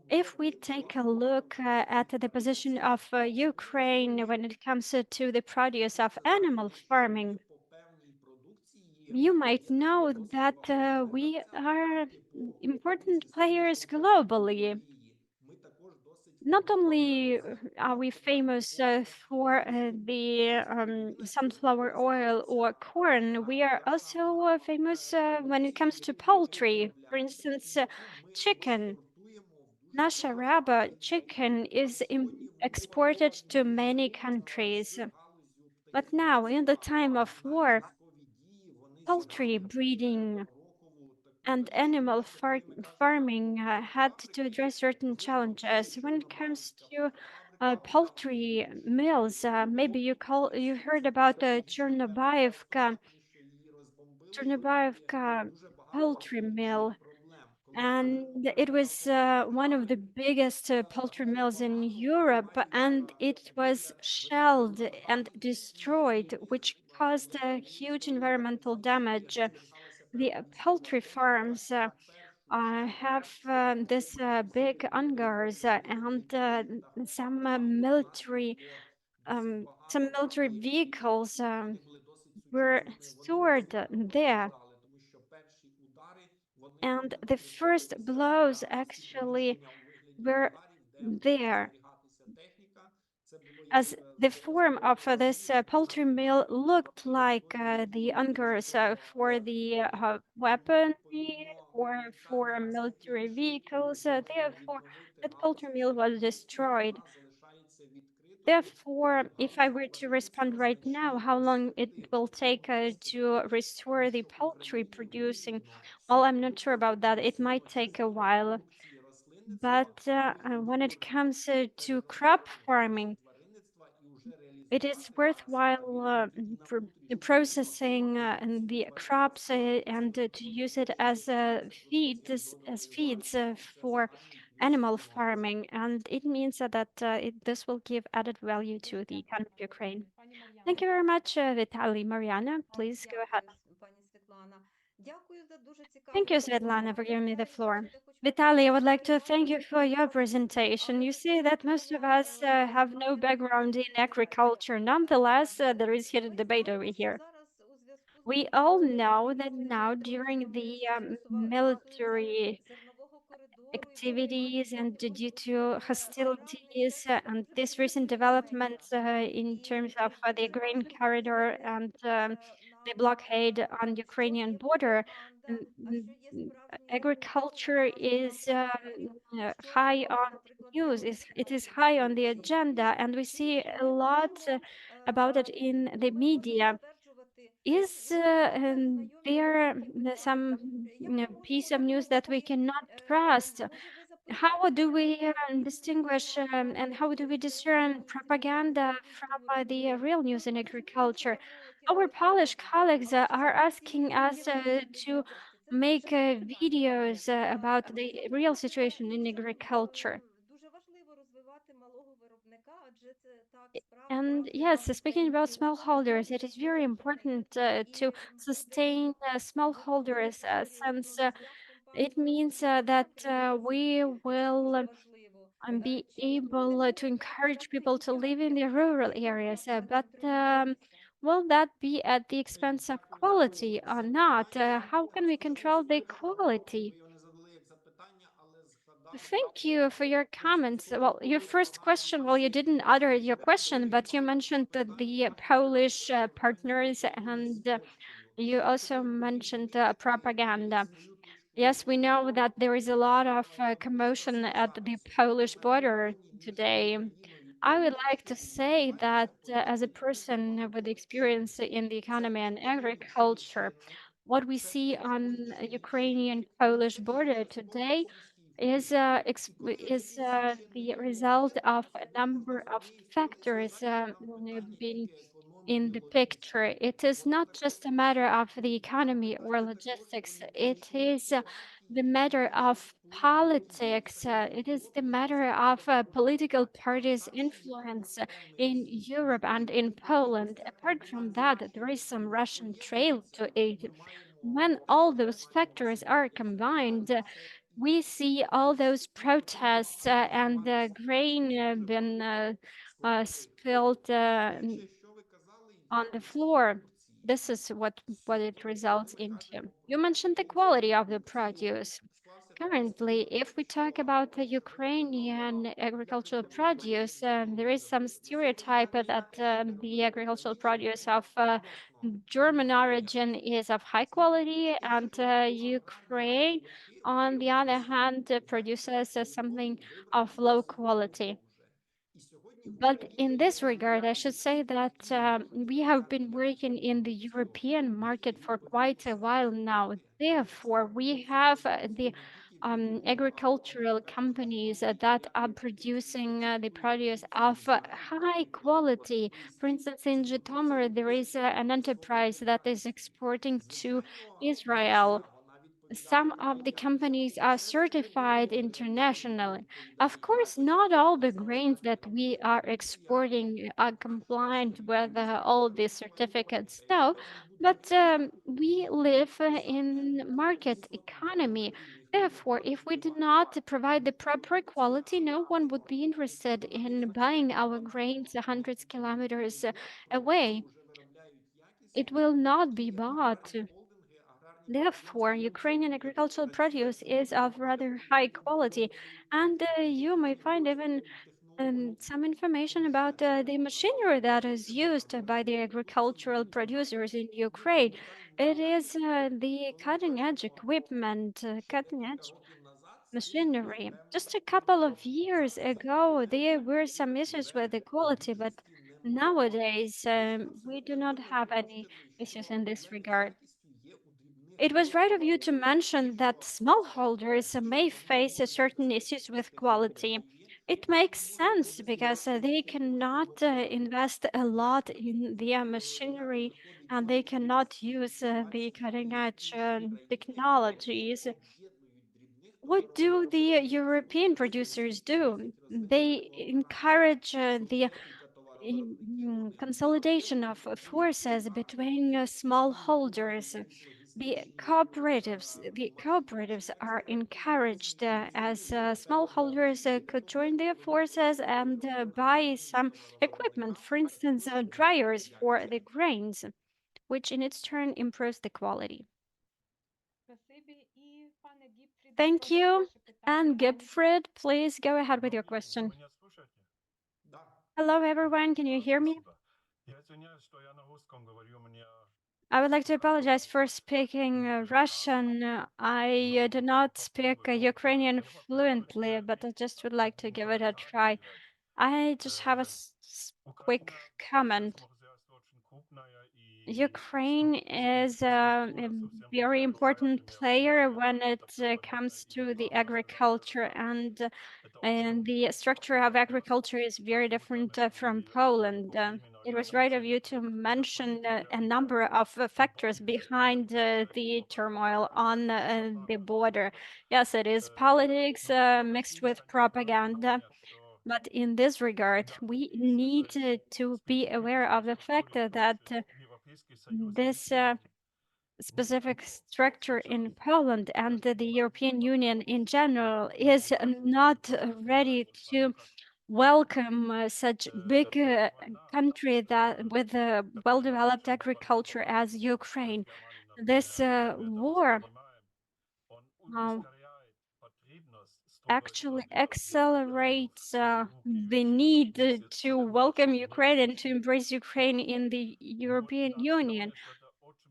If we take a look at the position of Ukraine when it comes to the produce of animal farming, you might know that we are important players globally. Not only are we famous for the sunflower oil or corn, we are also famous when it comes to poultry. For instance, chicken. Nasha Raba chicken is exported to many countries. But now, in the time of war, poultry breeding and animal farming had to address certain challenges. When it comes to poultry mills, maybe you heard about Chernobyevka poultry mill, and it was one of the biggest poultry mills in Europe, and it was shelled and destroyed, which caused huge environmental damage. The poultry farms have this big hangars and some military vehicles were stored there. And the first blows actually were there. As the form of this poultry mill looked like the hangars for the weaponry or for military vehicles. Therefore, that poultry mill was destroyed. Therefore, if I were to respond right now, how long it will take to restore the poultry producing, well, I'm not sure about that. It might take a while. But when it comes to crop farming, it is worthwhile processing and the crops and to use it as as feeds for animal farming, and it means this will give added value to the economy of Ukraine. Thank you very much, Vitaly. Mariana, please go ahead. Пані Світлана. Дякую за дуже Thank цікаву you, Svetlana, for презентацію. giving me the Сподіваюся, floor. буде хоч Vitaly, I would like to thank you переконати for your нас. presentation. Але You все ж see that таки most of мене us have no має background in цікавити agriculture. Nonetheless, there is наступне. heated Ми debate over знаємо, що here. зараз у зв'язку з We all відновленням know that повітряної now тривоги during the мобілізації military зернового коридору і виготування activities and повних due продуктів to аграрний hostilities сектор and this потребує recent стримування. developments in І terms of the чи grain може corridor пояснити and the нам, blockade on що Ukrainian є border, пропаганда, а що є справжні agriculture is пропагандистські наратив, що high робить, on наприклад, news. It is Renovation high on the Turkey. agenda, and we see Чи a ми lot можемо about it in the ми можемо media. стверджувати, Is ви добре знайомі there з цими some фактами. Як ми можемо piece of news that we виявити, cannot trust? може ви How do запропонуєте we якісь distinguish and how do we discern інформаційні propaganda from the real що news in можливо agriculture? спрямовувати Our на Polish допомогу? colleagues Або are ж asking us якісь to відомості. Це make широке питання, але videos about the real безумовно situation in дуже agriculture. дуже важливо розвивати малого виробника, адже це так And справді yes, наш speaking about український smallholders, it найдовший is very important to і sustain виробники smallholders since прожиття в it компактних means that центрах. we Це дуже will важливо. and be Чи не able to буде encourage people to live in заняття the rural areas. But will that be at the expense of Дякую, quality or за not? питання. How can we Скажу control the відверто, quality? ви його не задали як запитання, але згадав я Thank you for your comments. Well, your стосовно first question, well, you didn't utter your question, but you mentioned that the Polish partners and you also mentioned propaganda. Yes, we know that there is a lot of commotion at the Polish border today. I would like to say that as a person with experience in the economy and agriculture, what we see on Ukrainian Polish border today is the result of a number of factors being in the picture. It is not just a matter of the economy or logistics. It is the matter of politics. It is the matter of political parties' influence in Europe and in Poland. Apart from that, there is some Russian trail to it. When all those factors are combined, we see all those protests and the grain been spilled on the floor. This is what it results into. You mentioned the quality of the produce. Currently, if we talk about the Ukrainian agricultural produce, there is some stereotype that the agricultural produce of German origin is of high quality, and Ukraine, on the other hand, produces something of low quality. But in this regard, I should say that we have been working in the European market for quite a while now. Therefore, we have the agricultural companies that are producing the produce of high quality. For instance, in Zhytomyr, there is an enterprise that is exporting to Israel. Some of the companies are certified internationally. Of course, not all the grains that we are exporting are compliant with all the certificates, no, but we live in market economy. Therefore, if we do not provide the proper quality, no one would be interested in buying our grains hundreds kilometers away. It will not be bought. Therefore, Ukrainian agricultural produce is of rather high quality, and you may find even some information about the machinery that is used by the agricultural producers in Ukraine. It is the cutting edge equipment, cutting edge machinery. Just a couple of years ago, there were some issues with the quality, but nowadays we do not have any issues in this regard. It was right of you to mention that smallholders may face certain issues with quality. It makes sense because they cannot invest a lot in their machinery and they cannot use the cutting edge technologies. What do the European producers do? They encourage the consolidation of forces between smallholders. The cooperatives are encouraged as smallholders could join their forces and buy some equipment, for instance, dryers for the grains, which in its turn improves the quality. Thank you. And Gibfrid, please go ahead with your question. Hello, everyone. Can you hear me? I would like to apologize for speaking Russian. I do not speak Ukrainian fluently, but I just would like to give it a try. I just have a quick comment. Ukraine is a very important player when it comes to the agriculture, and the structure of agriculture is very different from Poland. It was right of you to mention a number of factors behind the turmoil on the border. Yes, it is politics mixed with propaganda. But in this regard, we need to be aware of the fact that this specific structure in Poland and the European Union in general is not ready to welcome such big country that with a well-developed agriculture as Ukraine. This war uh, actually accelerates the need to welcome Ukraine and to embrace Ukraine in the European Union.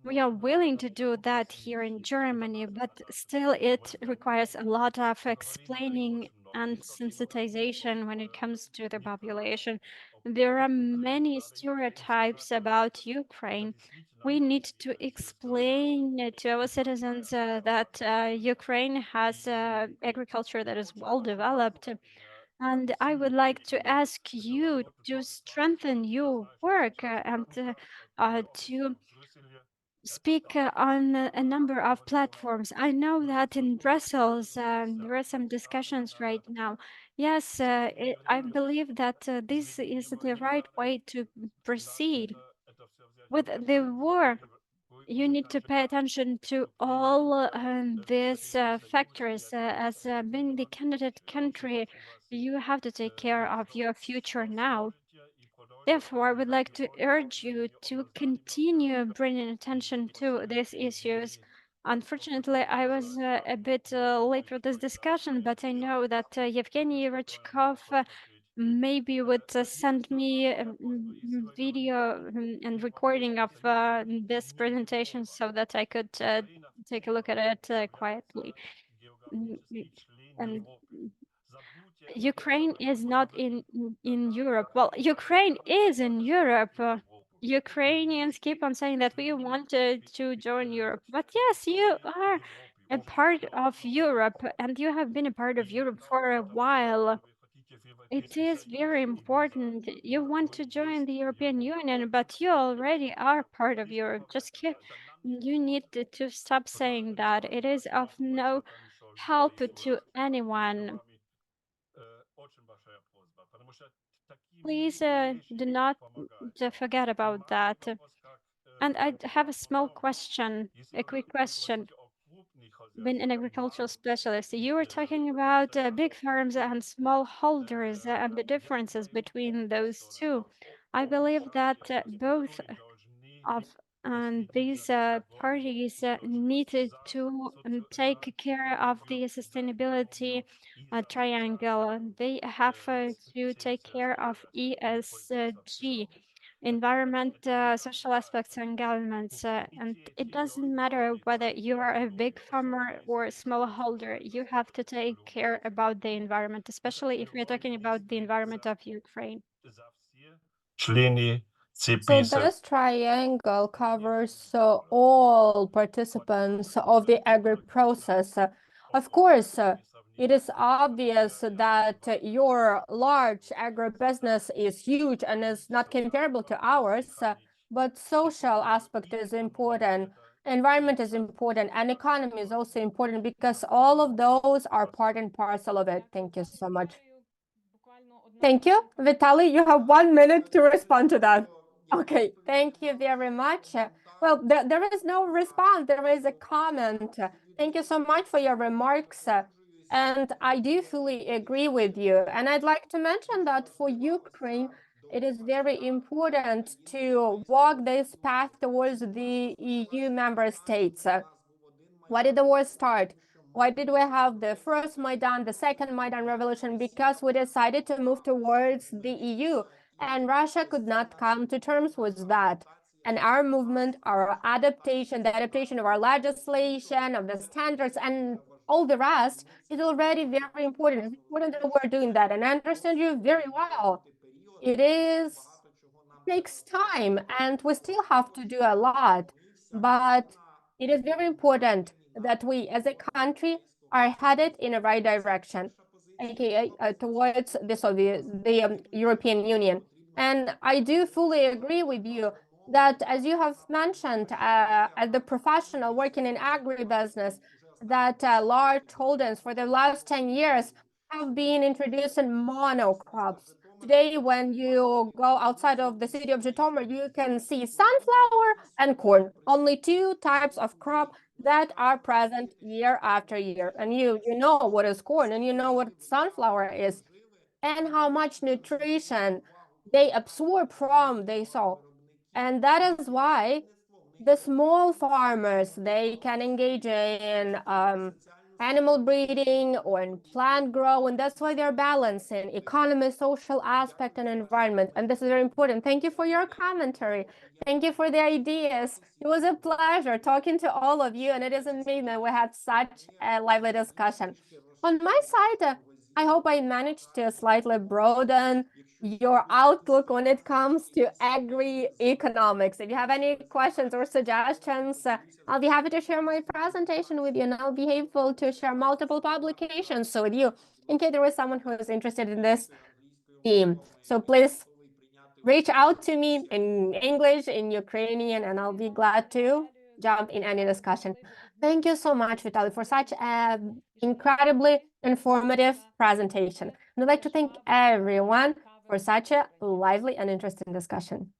We are willing to do that here in Germany, but still it requires a lot of explaining and sensitization when it comes to the population. There are many stereotypes about Ukraine. We need to explain to our citizens that Ukraine has agriculture that is well developed. And I would like to ask you to strengthen your work and to speak on a number of platforms. I know that in Brussels there are some discussions right now. Yes, I believe that this is the right way to proceed. With the war, you need to pay attention to all these factors. As being the candidate country, you have to take care of your future now. Therefore, I would like to urge you to continue bringing attention to these issues. Unfortunately, I was a bit late for this discussion, but I know that Yevgeny Rachkov maybe would send me a video and recording of this presentation so that I could take a look at it quietly. Mm, And Ukraine is not in Europe. Well, Ukraine is in Europe. Ukrainians keep on saying that we wanted to join Europe. But yes, you are a part of Europe and you have been a part of Europe for a while. It is very important. You want to join the European Union, but you already are part of Europe. Just keep, you need to stop saying that. It is of no help to anyone. Please do not forget about that. And I have a small question, a quick question. been an agricultural specialist. You were talking about big farms and small holders and the differences between those two. I believe that both of these parties needed to take care of the sustainability triangle. They have to take care of ESG, environment, social aspects, and governments. And it doesn't matter whether you are a big farmer or a small holder, you have to take care about the environment, especially if we're talking about the environment of Ukraine. члени So CPS. this triangle covers all participants of the agri process. Of course, it is obvious that your large agribusiness is huge and is not comparable to ours, but social aspect is important, environment is important, and economy is also important because all of those are part and parcel of it. Thank you so much. Thank you. Vitaly, you have 1 minute to respond to that. Okay, thank you very much. Well, there is no response, there is a comment. Thank you so much for your remarks. And I do fully agree with you. And I'd like to mention that for Ukraine, it is very important to walk this path towards the EU member states. Why did the war start? Why did we have the first Maidan, the second Maidan revolution? Because we decided to move towards the EU, and Russia could not come to terms with that. And our movement, our adaptation, the adaptation of our legislation, of the standards, and all the rest is already very important. It's important that we're doing that, and I understand you very well. It takes time, and we still have to do a lot, but it is very important that we as a country are headed in the right direction, aka towards the European Union. And I do fully agree with you that, as you have mentioned, as the professional working in agribusiness, that large holdings for the last 10 years have been introducing monocrops. Today, when you go outside of the city of Zhytomyr, you can see sunflower and corn, only two types of crop that are present year after year. And you know what is corn and you know what sunflower is and how much nutrition they absorb from the soil. And that is why the small farmers, they can engage in animal breeding or in plant grow, and that's why they're balancing economy, social aspect, and environment. And this is very important. Thank you for your commentary. Thank you for the ideas. It was a pleasure talking to all of you, and it is amazing that we had such a lively discussion. On my side, I hope I managed to slightly broaden your outlook when it comes to agri-economics. If you have any questions or suggestions, I'll be happy to share my presentation with you, and I'll be able to share multiple publications with you in case there is someone who is interested in this theme. So please reach out to me in English, in Ukrainian, and I'll be glad to jump in any discussion. Thank you so much, Vitaly, for such an incredibly informative presentation. And I'd like to thank everyone for such a lively and interesting discussion.